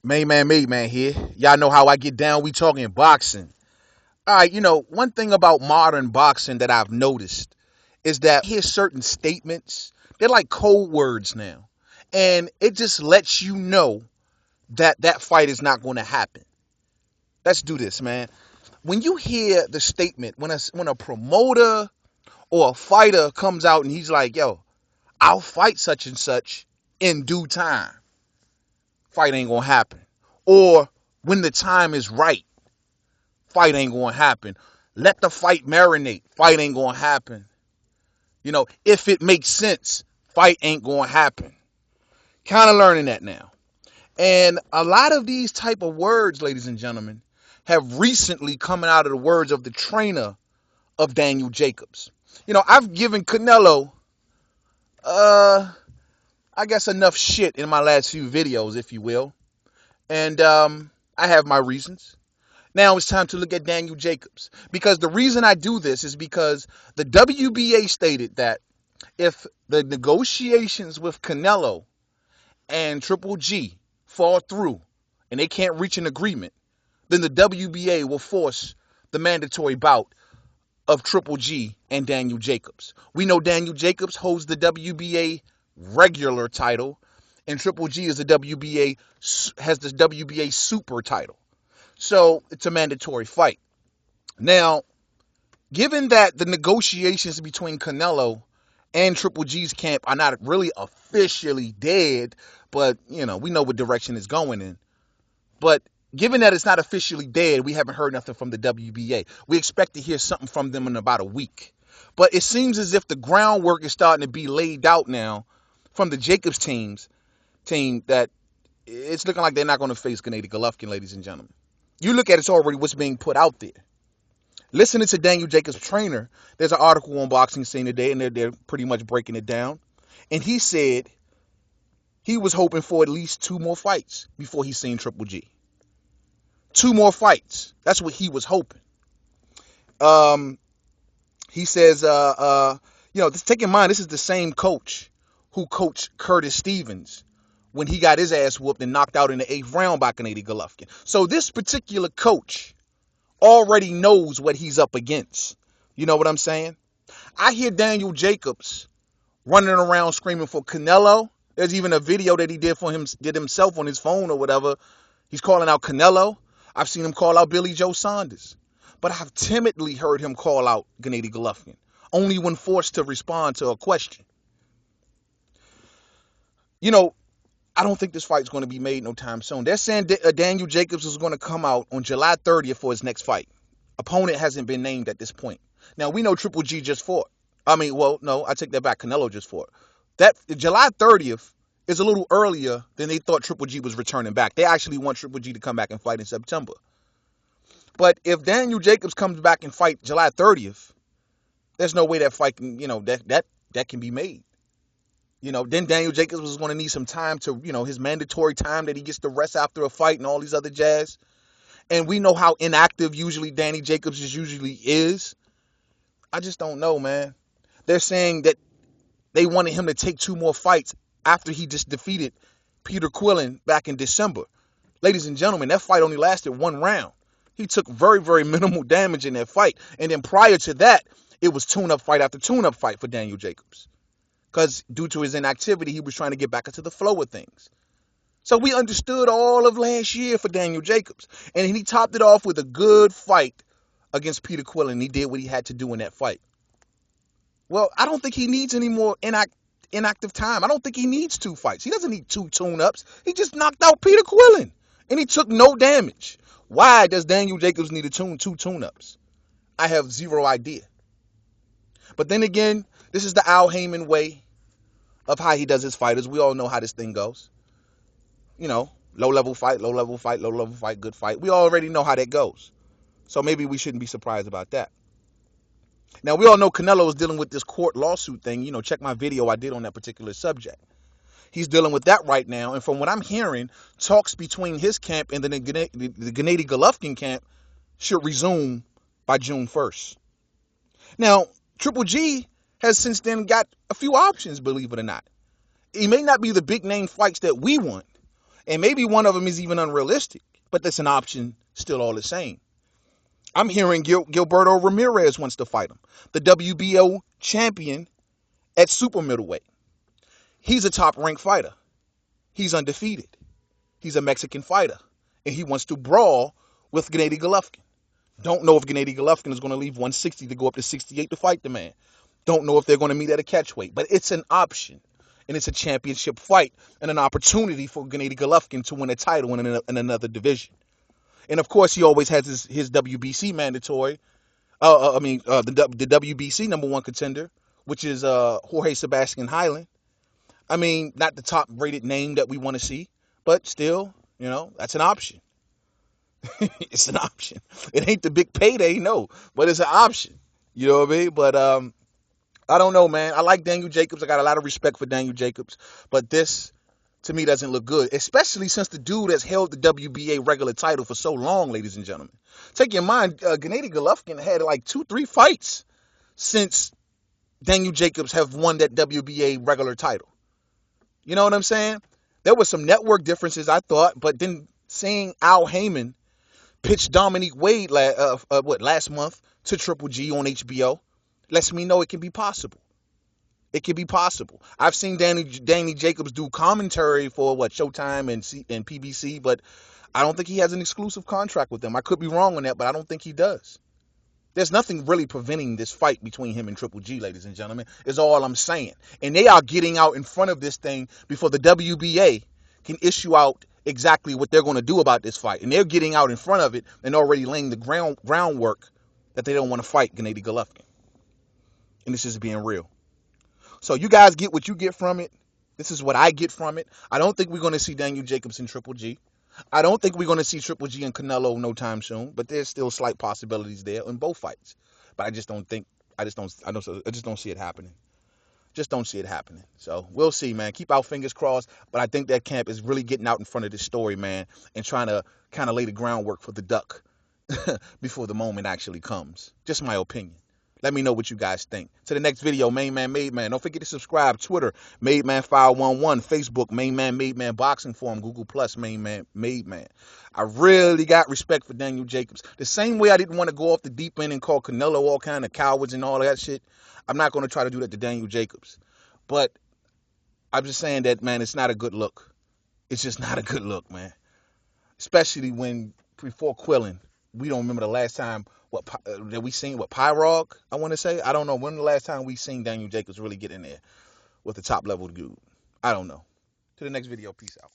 Main man here. Y'all know how I get down. We talking boxing. All right, one thing about modern boxing that I've noticed is that hear certain statements, they're like code words now. And it just lets you know that that fight is not going to happen. Let's do this, man. When you hear the statement, when a promoter or a fighter comes out and he's like, "Yo, I'll fight such and such in due time." Fight ain't going to happen. Or when the time is right, fight ain't going to happen. Let the fight marinate. Fight ain't going to happen. If it makes sense, fight ain't going to happen. Kind of learning that now. And a lot of these type of words, ladies and gentlemen, have recently come out of the words of the trainer of Daniel Jacobs. I've given Canelo, I guess enough shit in my last few videos, if you will. And I have my reasons. Now it's time to look at Daniel Jacobs. Because the reason I do this is because the WBA stated that if the negotiations with Canelo and Triple G fall through and they can't reach an agreement, then the WBA will force the mandatory bout of Triple G and Daniel Jacobs. We know Daniel Jacobs holds the WBA regular title, and Triple G is the WBA super title. So it's a mandatory fight. Now, given that the negotiations between Canelo and Triple G's camp are not really officially dead, but we know what direction it's going in. But given that it's not officially dead, we haven't heard nothing from the WBA. We expect to hear something from them in about a week. But it seems as if the groundwork is starting to be laid out now from the Jacobs team that it's looking like they're not going to face Gennady Golovkin, ladies and gentlemen. You look at it's already what's being put out there. Listening to Daniel Jacobs' trainer, there's an article on Boxing Scene today, and they're pretty much breaking it down. And he said he was hoping for at least 2 more fights before he's seen Triple G. 2 more fights. That's what he was hoping. He says, take in mind, this is the same coach who coached Curtis Stevens when he got his ass whooped and knocked out in the 8th round by Gennady Golovkin. So this particular coach already knows what he's up against. You know what I'm saying? I hear Daniel Jacobs running around screaming for Canelo. There's even a video that he did himself on his phone or whatever. He's calling out Canelo. I've seen him call out Billy Joe Saunders. But I've timidly heard him call out Gennady Golovkin, only when forced to respond to a question. I don't think this fight's going to be made no time soon. They're saying Daniel Jacobs is going to come out on July 30th for his next fight. Opponent hasn't been named at this point. Now, we know Triple G just fought. No, I take that back. Canelo just fought. That July 30th is a little earlier than they thought Triple G was returning back. They actually want Triple G to come back and fight in September. But if Daniel Jacobs comes back and fight July 30th, there's no way that fight can, that can be made. Then Daniel Jacobs was going to need some time to, his mandatory time that he gets to rest after a fight and all these other jazz. And we know how inactive usually Danny Jacobs is. I just don't know, man. They're saying that they wanted him to take 2 more fights after he just defeated Peter Quillen back in December. Ladies and gentlemen, that fight only lasted 1 round. He took very, very minimal damage in that fight. And then prior to that, it was tune-up fight after tune-up fight for Daniel Jacobs. Because due to his inactivity, he was trying to get back into the flow of things. So we understood all of last year for Daniel Jacobs. And he topped it off with a good fight against Peter Quillen. He did what he had to do in that fight. Well, I don't think he needs any more inactive time. I don't think he needs 2 fights. He doesn't need 2 tune-ups. He just knocked out Peter Quillen. And he took no damage. Why does Daniel Jacobs need 2 tune-ups? I have zero idea. But then again, this is the Al Heyman way of how he does his fighters. We all know how this thing goes. Low-level fight, low-level fight, low-level fight, good fight. We already know how that goes. So maybe we shouldn't be surprised about that. Now, we all know Canelo is dealing with this court lawsuit thing. Check my video I did on that particular subject. He's dealing with that right now. And from what I'm hearing, talks between his camp and the Gennady Golovkin camp should resume by June 1st. Now, Triple G has since then got a few options, believe it or not. He may not be the big name fights that we want. And maybe one of them is even unrealistic, but that's an option still all the same. I'm hearing Gilberto Ramirez wants to fight him, the WBO champion at super middleweight. He's a top ranked fighter. He's undefeated. He's a Mexican fighter, and he wants to brawl with Gennady Golovkin. Don't know if Gennady Golovkin is going to leave 160 to go up to 68 to fight the man. Don't know if they're going to meet at a catchweight, but it's an option, and it's a championship fight and an opportunity for Gennady Golovkin to win a title in another division. And of course, he always has his WBC mandatory. The WBC number one contender, which is Jorge Sebastian Highland. I mean, not the top rated name that we want to see, but still, that's an option. It's an option. It ain't the big payday, no, but it's an option. You know what I mean? But I don't know, man. I like Daniel Jacobs. I got a lot of respect for Daniel Jacobs, but this to me doesn't look good, especially since the dude has held the WBA regular title for so long, ladies and gentlemen. Take in mind, Gennady Golovkin had like 2-3 fights since Daniel Jacobs have won that WBA regular title. You know what I'm saying? There was some network differences, I thought, but then seeing Al Heyman pitch Dominique Wade last month to Triple G on HBO lets me know it can be possible. It can be possible. I've seen Danny Jacobs do commentary for Showtime and PBC, but I don't think he has an exclusive contract with them. I could be wrong on that, but I don't think he does. There's nothing really preventing this fight between him and Triple G, ladies and gentlemen, is all I'm saying. And they are getting out in front of this thing before the WBA can issue out exactly what they're going to do about this fight. And they're getting out in front of it and already laying the groundwork that they don't want to fight Gennady Golovkin. And this is being real. So you guys get what you get from it. This is what I get from it. I don't think we're going to see Daniel Jacobs and Triple G. I don't think we're going to see Triple G and Canelo no time soon, but there's still slight possibilities there in both fights. But I just don't think, I just don't see it happening. Just don't see it happening. So we'll see, man. Keep our fingers crossed. But I think that camp is really getting out in front of this story, man, and trying to kind of lay the groundwork for the duck before the moment actually comes. Just my opinion. Let me know what you guys think. To the next video, Main Man Made Man. Don't forget to subscribe. Twitter, Made Man 511. Facebook, Main Man Made Man Boxing Forum. Google Plus, Main Man Made Man. I really got respect for Daniel Jacobs. The same way I didn't want to go off the deep end and call Canelo all kind of cowards and all that shit. I'm not going to try to do that to Daniel Jacobs. But I'm just saying that, man, it's not a good look. It's just not a good look, man. Especially when before Quillen, we don't remember the last time that we seen Pyrog, I want to say. I don't know when the last time we seen Daniel Jacobs really get in there with the top level dude. I don't know. To the next video. Peace out.